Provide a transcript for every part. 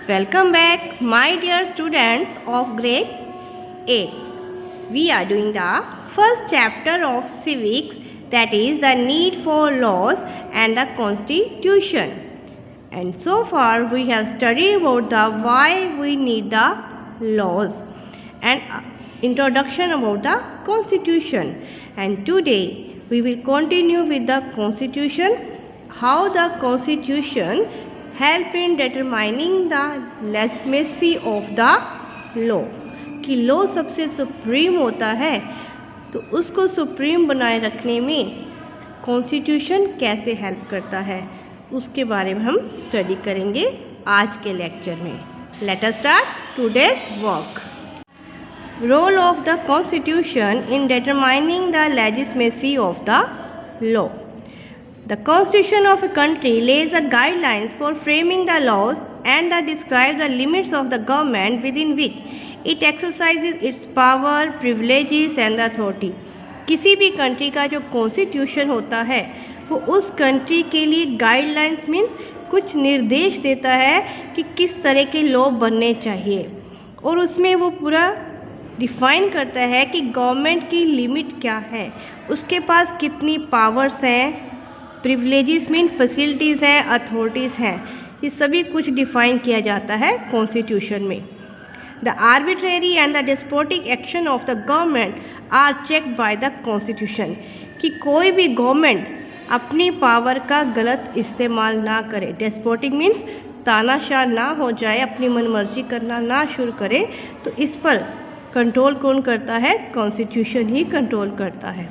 Welcome back, my dear students of grade 8. We are doing the first chapter of civics, that is the need for laws and the constitution. And so far we have studied about the why we need the laws and introduction about the constitution. And today we will continue with the constitution, how the constitution help in determining the legitimacy of the law. कि law सबसे supreme होता है तो उसको supreme बनाए रखने में constitution कैसे हेल्प करता है, उसके बारे में हम स्टडी करेंगे आज के लेक्चर में. Let us start today's work. Role of the constitution in determining the legitimacy of the law. The constitution of a country lays the guidelines for framing the laws and describes the limits of the government within which it exercises its power, privileges and authority. किसी भी country का जो constitution होता है वो उस country के लिए गाइडलाइंस मीन्स कुछ निर्देश देता है कि किस तरह के लॉ बनने चाहिए, और उसमें वो पूरा डिफाइन करता है कि गवर्नमेंट की लिमिट क्या है, उसके पास कितनी पावर्स हैं, प्रिविलेजेस मीन फैसिलिटीज़ हैं, अथॉरिटीज़ हैं. ये सभी कुछ डिफाइन किया जाता है कॉन्स्टिट्यूशन में. The arbitrary and the despotic action of the government are checked by the constitution. कि कोई भी गवर्नमेंट अपनी पावर का गलत इस्तेमाल ना करे. डेस्पोटिक मीन्स तानाशाह ना हो जाए, अपनी मनमर्जी करना ना शुरू करे, तो इस पर कंट्रोल कौन करता है? कॉन्स्टिट्यूशन ही कंट्रोल करता है.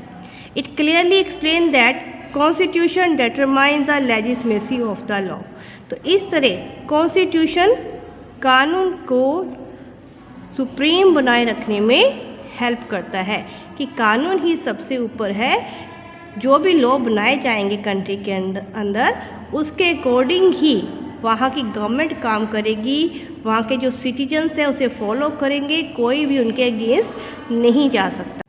It clearly explain that constitution determines the legitimacy of the law. तो इस तरह कॉन्स्टिट्यूशन कानून को सुप्रीम बनाए रखने में हेल्प करता है कि कानून ही सबसे ऊपर है. जो भी लॉ बनाए जाएंगे कंट्री के अंदर उसके अकॉर्डिंग ही वहाँ की गवर्नमेंट काम करेगी, वहाँ के जो सिटीजन्स हैं उसे फॉलो करेंगे, कोई भी उनके अगेंस्ट नहीं जा सकता.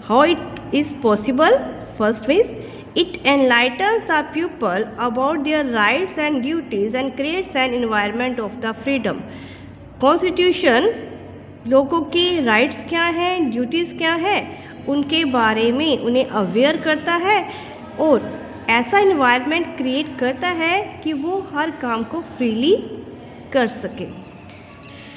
How it is possible? First is it enlightens the people about their rights and duties and creates an environment of the freedom. Constitution लोगों की राइट्स क्या हैं, ड्यूटीज़ क्या है, उनके बारे में उन्हें अवेयर करता है और ऐसा इन्वायरमेंट क्रिएट करता है कि वो हर काम को फ्रीली कर सके.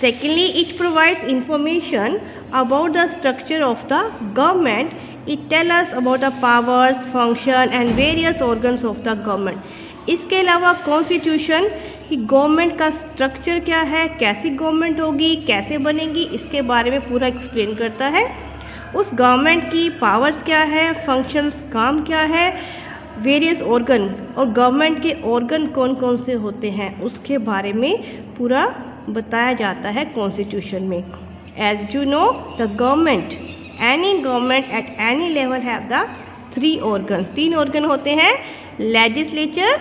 Secondly, it provides information about the structure of the government. It tells us about the powers, function and various organs of the government. इसके अलावा कॉन्स्टिट्यूशन कि गवर्नमेंट का स्ट्रक्चर क्या है, कैसी गवर्नमेंट होगी, कैसे बनेगी, इसके बारे में पूरा एक्सप्लेन करता है. उस गवर्नमेंट की पावर्स क्या है, फंक्शंस काम क्या है, वेरियस ऑर्गन और गवर्नमेंट के ऑर्गन कौन कौन से होते हैं उसके बारे में पूरा बताया जाता है कॉन्स्टिट्यूशन में. As you know the government, any government at any level have the 3 organ. 3 organ होते हैं. Legislature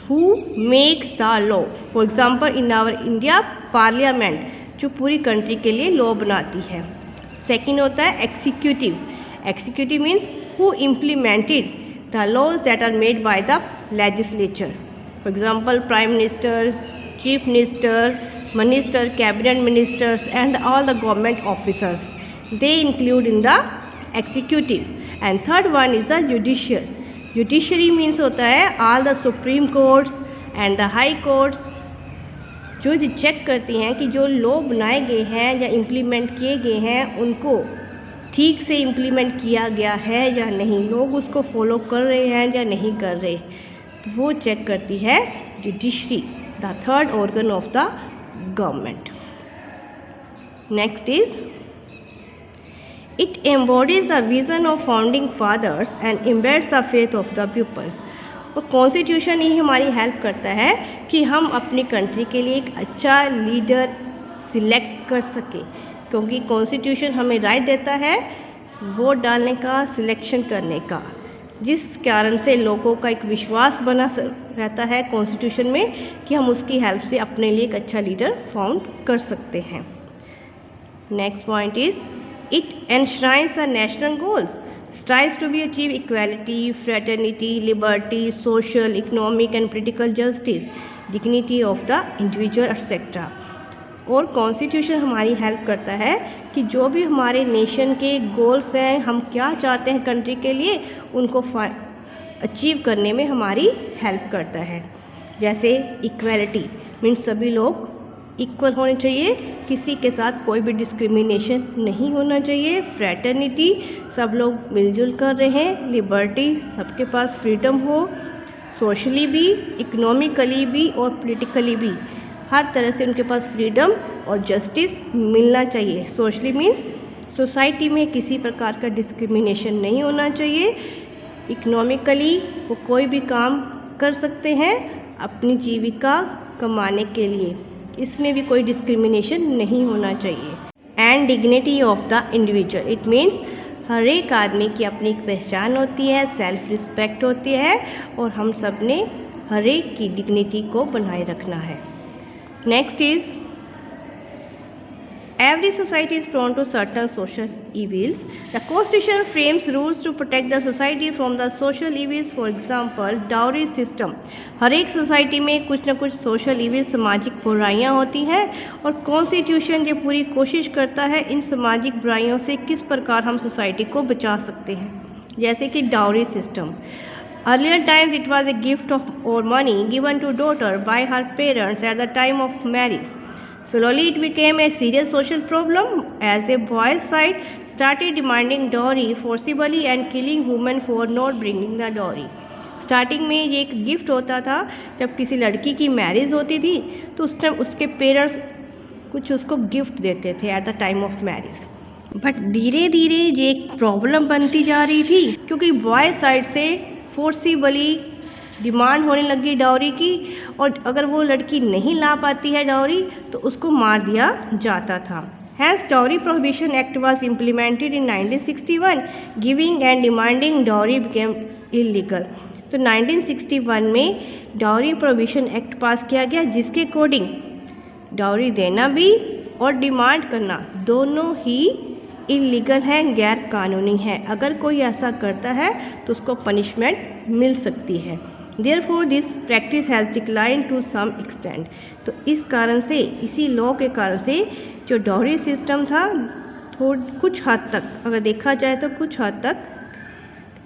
who makes the law. For example in our India parliament जो पूरी कंट्री के लिए लॉ बनाती है. सेकंड होता है executive. Executive means who implemented the laws that are made by the legislature. For example prime minister, Chief Minister, Cabinet Ministers and all the government officers. They include in the executive. And third one is the judicial. Judiciary means होता है all the Supreme Courts and the High Courts जो check करती हैं कि जो law बनाए गए हैं या इम्प्लीमेंट किए गए हैं उनको ठीक से इम्प्लीमेंट किया गया है या नहीं, लोग उसको फॉलो कर रहे हैं या नहीं कर रहे, तो वो चेक करती है judiciary, the third organ of the government. Next is it embodies the vision of founding fathers and embeds the faith of the people. तो कॉन्स्टिट्यूशन ही हमारी हेल्प करता है कि हम अपनी कंट्री के लिए एक अच्छा लीडर सिलेक्ट कर सके, क्योंकि कॉन्स्टिट्यूशन हमें राइट देता है वोट डालने का, सिलेक्शन करने का, जिस कारण से लोगों का एक विश्वास बना रहता है कॉन्स्टिट्यूशन में कि हम उसकी हेल्प से अपने लिए एक अच्छा लीडर फाउंड कर सकते हैं. Next point is it enshrines the national goals. strives to be achieve equality, fraternity, liberty, social, economic and political justice dignity of the individual etcetera. और कॉन्स्टिट्यूशन हमारी हेल्प करता है कि जो भी हमारे नेशन के गोल्स हैं, हम क्या चाहते हैं कंट्री के लिए, उनको अचीव करने में हमारी हेल्प करता है। जैसे इक्वालिटी मीन्स सभी लोग इक्वल होने चाहिए, किसी के साथ कोई भी डिस्क्रिमिनेशन नहीं होना चाहिए। फ्रेटर्निटी सब लोग मिलजुल कर रहे हैं। लिबर्टी सबके पास फ्रीडम हो, सोशली भी, इकोनॉमिकली भी और पॉलिटिकली भी, हर तरह से उनके पास फ्रीडम और जस्टिस मिलना चाहिए। सोशली मीन्स सोसाइटी में किसी प्रकार का डिस्क्रिमिनेशन नहीं होना चाहिए। इकोनॉमिकली वो कोई भी काम कर सकते हैं अपनी जीविका कमाने के लिए, इसमें भी कोई डिस्क्रिमिनेशन नहीं होना चाहिए। And dignity of the individual, it means हर एक आदमी की अपनी एक पहचान होती है, सेल्फ रिस्पेक्ट होती है और हम सब ने हर एक की डिग्निटी को बनाए रखना है। Next is every society is prone to certain social evils. The constitution frames rules to protect the society from the social evils. For example, dowry system. हर एक सोसाइटी में कुछ न कुछ सोशल इविल, सामाजिक बुराइयां होती हैं और कॉन्स्टिट्यूशन ये पूरी कोशिश करता है इन सामाजिक बुराइयों से किस प्रकार हम सोसाइटी को बचा सकते हैं। जैसे कि dowry system. Earlier times it was a gift of or money given to daughter by her parents at the time of marriage. Slowly it became a serious social problem as a boy's side started demanding dowry forcibly and killing women for not bringing the dowry. Starting में ये एक gift होता था, जब किसी लड़की की marriage होती थी तो उस टाइम उसके पेरेंट्स कुछ उसको गिफ्ट देते थे at the time of marriage. But धीरे धीरे ये एक प्रॉब्लम बनती जा रही थी क्योंकि बॉय साइड से फोर्सिबली डिमांड होने लगी डाउरी की, और अगर वो लड़की नहीं ला पाती है डाउरी तो उसको मार दिया जाता था। Hence Dowry Prohibition Act was implemented in 1961. Giving and demanding dowry became illegal. तो 1961 में डाउरी प्रोहिबिशन एक्ट पास किया गया जिसके अकॉर्डिंग डाउरी देना भी और डिमांड करना दोनों ही इलीगल है, गैर कानूनी है। अगर कोई ऐसा करता है तो उसको पनिशमेंट मिल सकती है। Therefore this practice has declined to some extent. तो इस कारण से, इसी लॉ के कारण से जो डाउरी सिस्टम था कुछ हद तक, अगर देखा जाए तो कुछ हद तक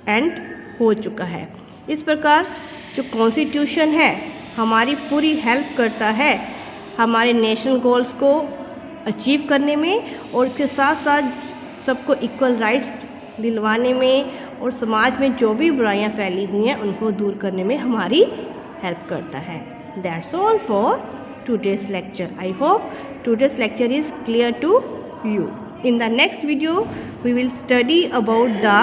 एंड हो चुका है। इस प्रकार जो कॉन्स्टिट्यूशन है हमारी पूरी हेल्प करता है हमारे नेशनल गोल्स को अचीव करने में और इसके साथ साथ सबको इक्वल राइट्स दिलवाने में और समाज में जो भी बुराइयां फैली हुई हैं उनको दूर करने में हमारी हेल्प करता है। That's all for today's lecture. I hope today's lecture is clear to you. In the next video we will study about the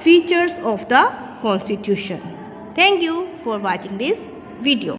features of the Constitution. Thank you for watching this video.